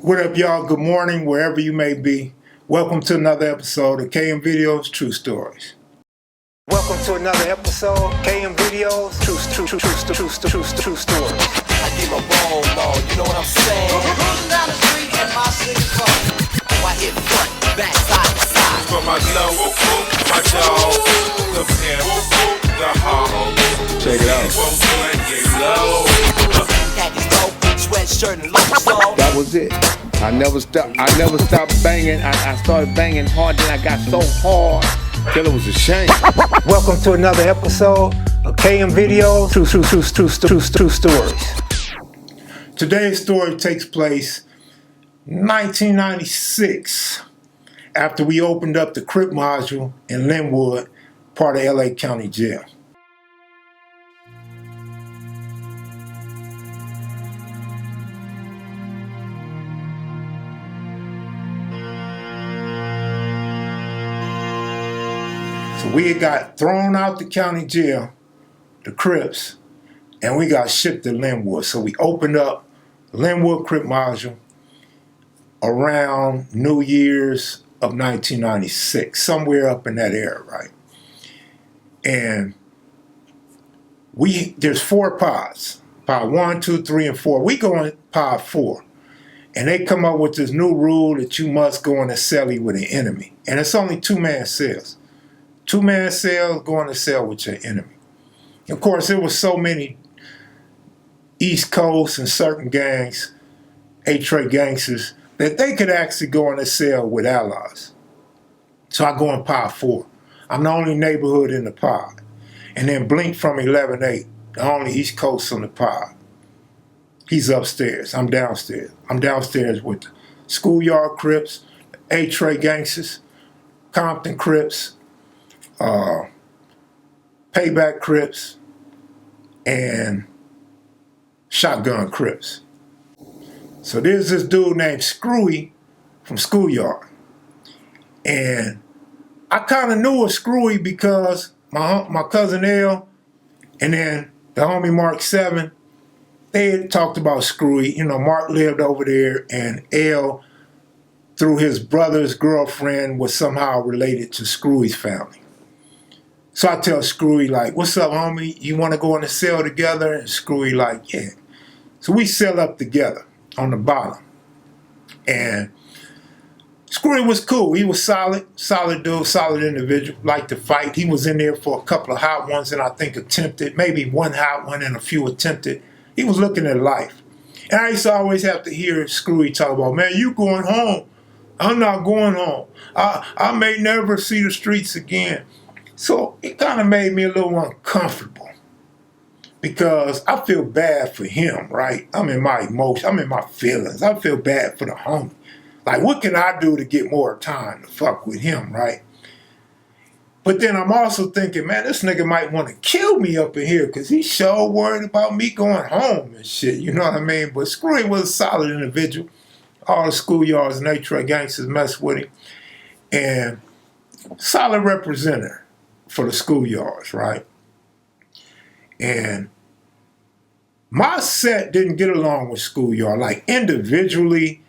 What up, y'all? Good morning, wherever you may be. Welcome to another episode of KM Videos True Stories. Welcome to another episode, KM Videos True Stories. I get my ball, you know what I'm saying? Cruising down the street in my city car. Oh, I hit front, back, side to side. For my glow, my dog, the pimp, the hog. Check it out. Sweatshirt and long socks. That was it. I never stopped banging. I started banging hard, then I got so hard till it was a shame. Welcome to another episode of KM Videos True Stories. Today's story takes place in 1996 after we opened up the Crip module in Lynwood, part of LA County Jail. So we had got thrown out the county jail, the Crips, and we got shipped to Lynwood. So we opened up Lynwood Crip module around New Year's of 1996, somewhere up in that area, right? And there's 4 pods, pod 1, 2, 3, and 4. We go in pod 4. And they come up with this new rule that you must go in a cellie with an enemy. And it's only 2-man cells. 2-man cells, go in a cell with your enemy. Of course, there was so many East Coast and certain gangs, A-Tray gangsters, that they could actually go in a cell with allies. So I go in pod 4. I'm the only neighborhood in the pod. And then Blink from 11-8, the only East Coast on the pod. He's upstairs, I'm downstairs. I'm downstairs with the Schoolyard Crips, A-Tray gangsters, Compton Crips, Payback Crips, and Shotgun Crips. So there's this dude named Screwy from Schoolyard. And I kind of knew of Screwy because my cousin L and then the homie Mark 7, they had talked about Screwy. You know, Mark lived over there, and L, through his brother's girlfriend, was somehow related to Screwy's family. So I tell Screwy, like, what's up, homie? You want to go in the cell together? And Screwy like, yeah. So we cell up together on the bottom. And Screwy was cool. He was solid dude, solid individual, liked to fight. He was in there for a couple of hot ones and I think attempted, maybe one hot one and a few attempted. He was looking at life. And I used to always have to hear Screwy talk about, man, you going home. I'm not going home. I may never see the streets again. So it kind of made me a little uncomfortable because I feel bad for him, right? I'm in my emotions, I'm in my feelings. I feel bad for the homie. Like, what can I do to get more time to fuck with him, right? But then I'm also thinking, man, this nigga might want to kill me up in here because he's sure worried about me going home and shit, you know what I mean? But Screwy was a solid individual. All the schoolyards and A-Tray gangsters messed with him. And solid representative for the schoolyards, right? And my set didn't get along with schoolyard. Like, individually,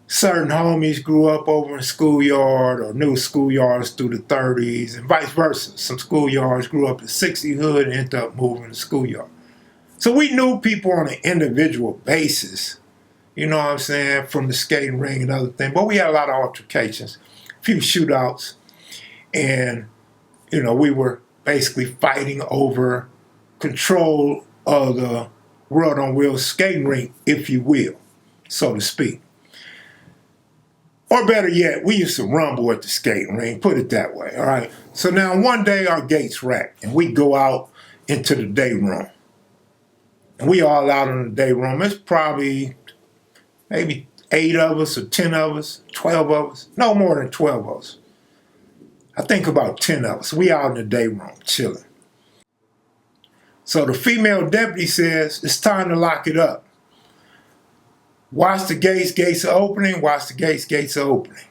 certain homies grew up over in schoolyard or knew schoolyards through the 30s and vice versa. Some schoolyards grew up in 60 hood and ended up moving to schoolyard. So we knew people on an individual basis, you know what I'm saying, from the skating ring and other things. But we had a lot of altercations, a few shootouts, and you know, we were basically fighting over control of the World on Wheels skating rink, if you will, so to speak. Or better yet, we used to rumble at the skating rink, put it that way, all right? So now one day our gates racked, and we go out into the day room. And we all out in the day room. It's probably maybe 8 of us or 10 of us, 12 of us, no more than 12 of us. I think about 10 of us. We out in the day room, chilling. So the female deputy says, it's time to lock it up. Watch the gates are opening, watch the gates are opening.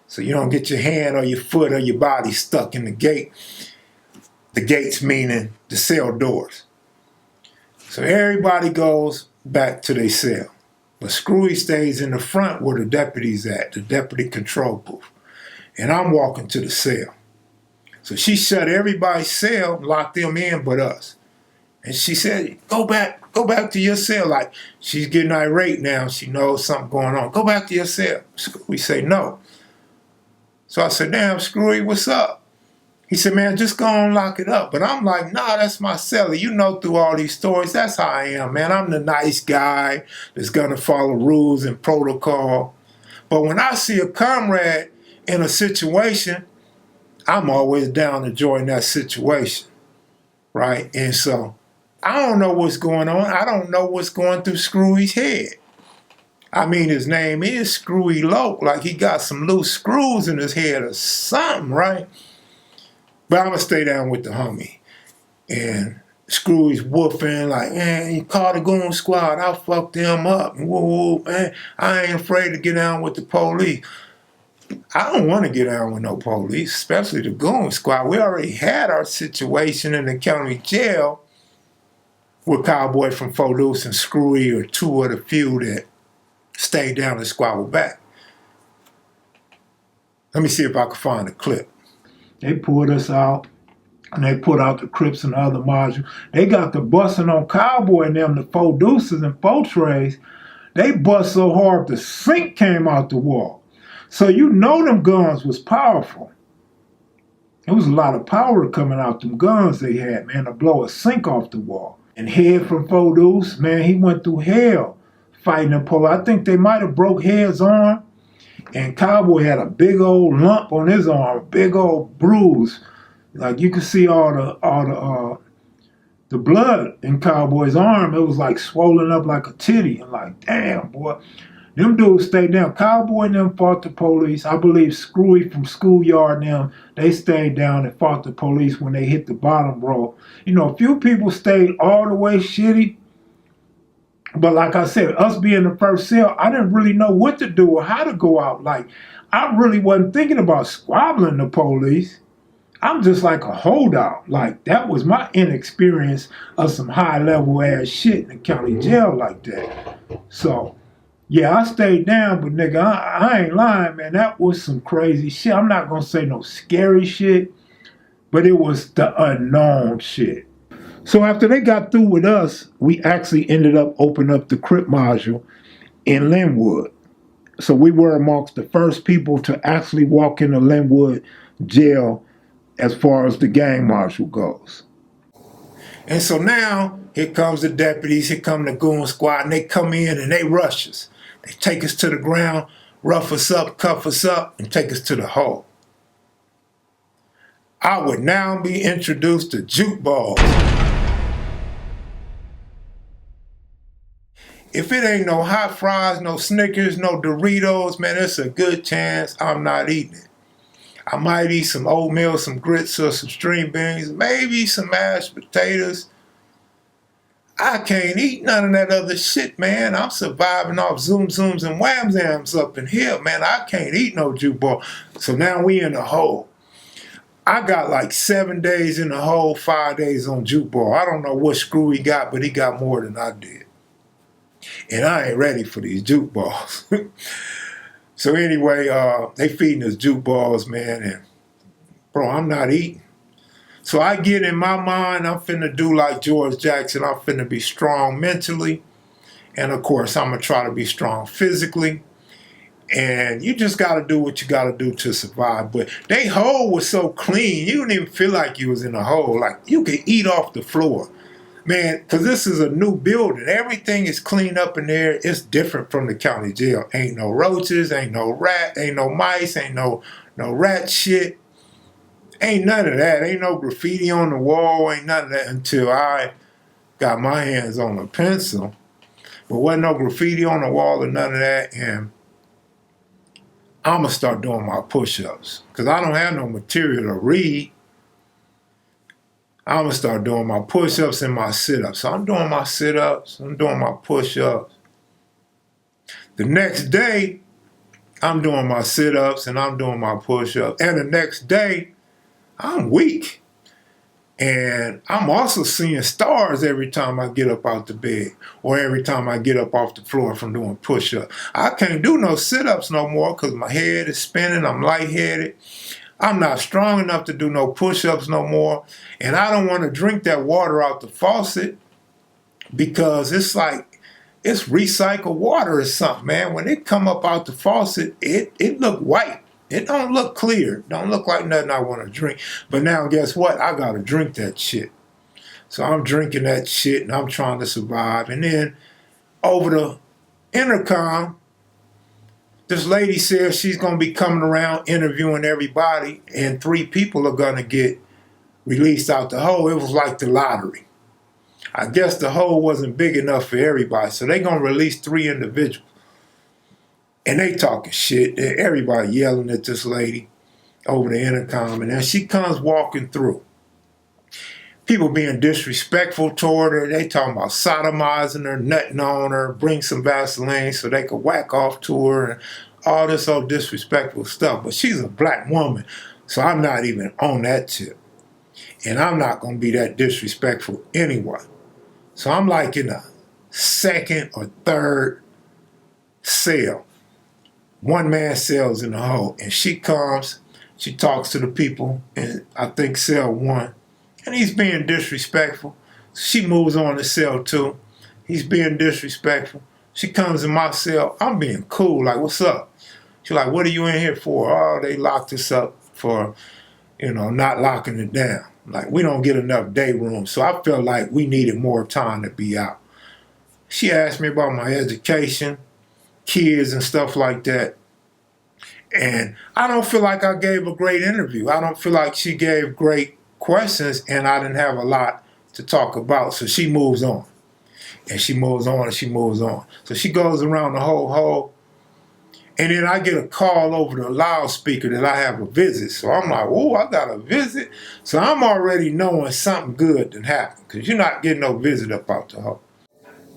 So you don't get your hand or your foot or your body stuck in the gate. The gates meaning the cell doors. So everybody goes back to their cell. But Screwy stays in the front where the deputy's at, the deputy control booth. And I'm walking to the cell. So she shut everybody's cell, locked them in but us. And she said, go back to your cell. Like, she's getting irate now. She knows something going on. Go back to your cell. We say no. So I said, damn, Screwy, what's up? He said, man, just go on, lock it up. But I'm like, nah, that's my cellar. You know, through all these stories, that's how I am, man. I'm the nice guy that's going to follow rules and protocol. But when I see a comrade in a situation, I'm always down to join that situation, right? And so I don't know what's going on. I don't know what's going through Screwy's head. I mean, his name is Screwy Loke, like he got some loose screws in his head or something, right? But I'm going to stay down with the homie. And Screwy's woofing like, man, you call the goon squad, I'll fuck them up. And whoa, man, I ain't afraid to get down with the police. I don't want to get down with no police, especially the goon squad. We already had our situation in the county jail with Cowboy from Footloose and Screwy or two of the few that stayed down and squabbled back. Let me see if I can find a clip. They pulled us out, and they put out the Crips and the other modules. They got the busting on Cowboy and them, the four deuces and four trays. They bust so hard the sink came out the wall. So you know them guns was powerful. There was a lot of power coming out them guns they had, man, to blow a sink off the wall. And Head from Four Deuce, man, he went through hell fighting the police. I think they might have broke Head's arm. And Cowboy had a big old lump on his arm, a big old bruise. Like you could see all the blood in Cowboy's arm. It was like swollen up like a titty. And like, damn, boy. Them dudes stayed down. Cowboy and them fought the police. I believe Screwy from Schoolyard and them, they stayed down and fought the police when they hit the bottom row. You know, a few people stayed all the way shitty. But like I said, us being the first cell, I didn't really know what to do or how to go out. Like, I really wasn't thinking about squabbling the police. I'm just like a holdout. Like, that was my inexperience of some high-level ass shit in the county jail like that. So, yeah, I stayed down, but nigga, I ain't lying, man. That was some crazy shit. I'm not gonna say no scary shit, but it was the unknown shit. So after they got through with us, we actually ended up opening up the Crip module in Lynwood. So we were amongst the first people to actually walk into Lynwood jail as far as the gang module goes. And so now, here comes the deputies, here come the goon squad, and they come in and they rush us. They take us to the ground, rough us up, cuff us up, and take us to the hole. I would now be introduced to Jute Balls. If it ain't no hot fries, no Snickers, no Doritos, man, it's a good chance I'm not eating it. I might eat some oatmeal, some grits, or some string beans, maybe some mashed potatoes. I can't eat none of that other shit, man. I'm surviving off Zoom Zooms and Wham Zams up in here, man. I can't eat no Jute Ball. So now we in the hole. I got like 7 days in the hole, 5 days on Jute Ball. I don't know what Screwy got, but he got more than I did. And I ain't ready for these Jute Balls. So anyway, they feeding us Jute Balls, man, and bro, I'm not eating. So I get in my mind, I'm finna do like George Jackson. I'm finna be strong mentally. And of course, I'm gonna try to be strong physically. And you just gotta do what you gotta do to survive. But they hole was so clean, you didn't even feel like you was in a hole. Like you could eat off the floor. Man, because this is a new building. Everything is cleaned up in there. It's different from the county jail. Ain't no roaches, ain't no rat, ain't no mice, ain't no rat shit. Ain't none of that. Ain't no graffiti on the wall. Ain't none of that until I got my hands on a pencil. But wasn't no graffiti on the wall or none of that. And I'm going to start doing my push-ups because I don't have no material to read. I'm going to start doing my push-ups and my sit-ups. So I'm doing my sit-ups. I'm doing my push-ups. The next day, I'm doing my sit-ups and I'm doing my push-ups. And the next day, I'm weak. And I'm also seeing stars every time I get up out the bed or every time I get up off the floor from doing push-ups. I can't do no sit-ups no more because my head is spinning. I'm lightheaded. I'm not strong enough to do no push-ups no more. And I don't want to drink that water out the faucet because it's like it's recycled water or something, man. When it come up out the faucet, it look white. It don't look clear. Don't look like nothing I want to drink. But now guess what? I got to drink that shit. So I'm drinking that shit and I'm trying to survive. And then over the intercom, this lady says she's going to be coming around interviewing everybody and 3 people are going to get released out the hole. It was like the lottery. I guess the hole wasn't big enough for everybody. So they're going to release 3 individuals. And they talking shit. Everybody yelling at this lady over the intercom. And then she comes walking through. People being disrespectful toward her. They talking about sodomizing her, nutting on her, bring some Vaseline so they could whack off to her and all this old disrespectful stuff. But she's a black woman, so I'm not even on that tip. And I'm not going to be that disrespectful anyway. So I'm like in a 2nd or 3rd cell. 1-man cells in the hole. And she comes, she talks to the people in, I think, cell 1. And he's being disrespectful. She moves on to cell 2. He's being disrespectful. She comes in my cell. I'm being cool. Like, what's up? She's like, what are you in here for? Oh, they locked us up for, not locking it down. Like, we don't get enough day room. So I felt like we needed more time to be out. She asked me about my education, kids and stuff like that. And I don't feel like I gave a great interview. I don't feel like she gave great questions and I didn't have a lot to talk about. So she moves on. And she moves on and she moves on. So she goes around the whole hole. And then I get a call over the loudspeaker that I have a visit. So I'm like, oh, I got a visit. So I'm already knowing something good done happened because you're not getting no visit up out the hole.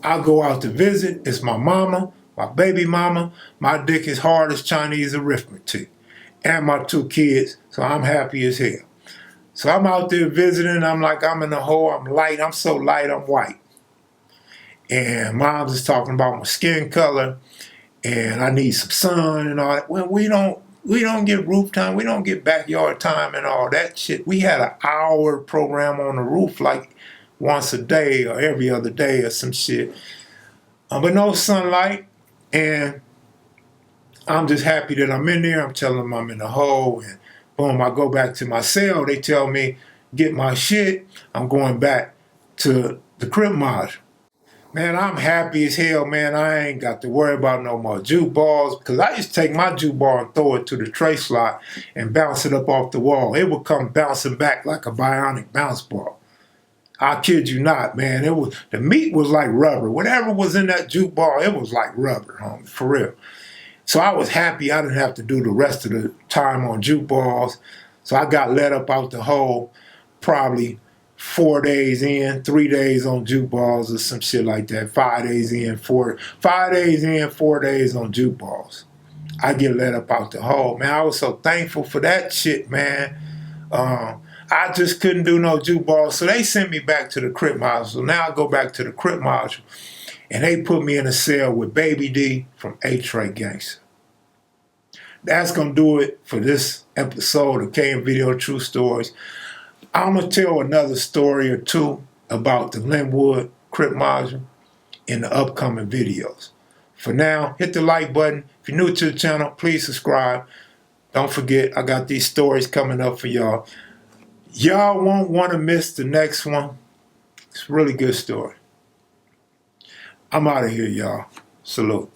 I go out to visit. It's my mama, my baby mama. My dick is hard as Chinese arithmetic. And my 2 kids. So I'm happy as hell. So I'm out there visiting. I'm like, I'm in the hole. I'm light. I'm so light, I'm white. And mom's is talking about my skin color. And I need some sun and all that. Well, we don't get roof time. We don't get backyard time and all that shit. We had an hour program on the roof like once a day or every other day or some shit. But no sunlight. And I'm just happy that I'm in there. I'm telling them I'm in the hole. And boom, I go back to my cell. They tell me, get my shit. I'm going back to the crib module. Man, I'm happy as hell, man. I ain't got to worry about no more jute balls because I used to take my jute ball and throw it to the tray slot and bounce it up off the wall. It would come bouncing back like a bionic bounce ball. I kid you not, man. The meat was like rubber. Whatever was in that jute ball, it was like rubber, homie, for real. So I was happy I didn't have to do the rest of the time on jute balls. So I got let up out the hole probably 4 days in, 3 days on jute balls or some shit like that. 5 days in, 4 days on jute balls. I get let up out the hole. Man, I was so thankful for that shit, man. I just couldn't do no jute balls. So they sent me back to the crib module. So now I go back to the crib module. And they put me in a cell with Baby D from A-Tray Gangster. That's going to do it for this episode of KM Video True Stories. I'm going to tell another story or 2 about the Lynwood Crip Module in the upcoming videos. For now, hit the like button. If you're new to the channel, please subscribe. Don't forget, I got these stories coming up for y'all. Y'all won't want to miss the next one. It's a really good story. I'm out of here, y'all. Salute.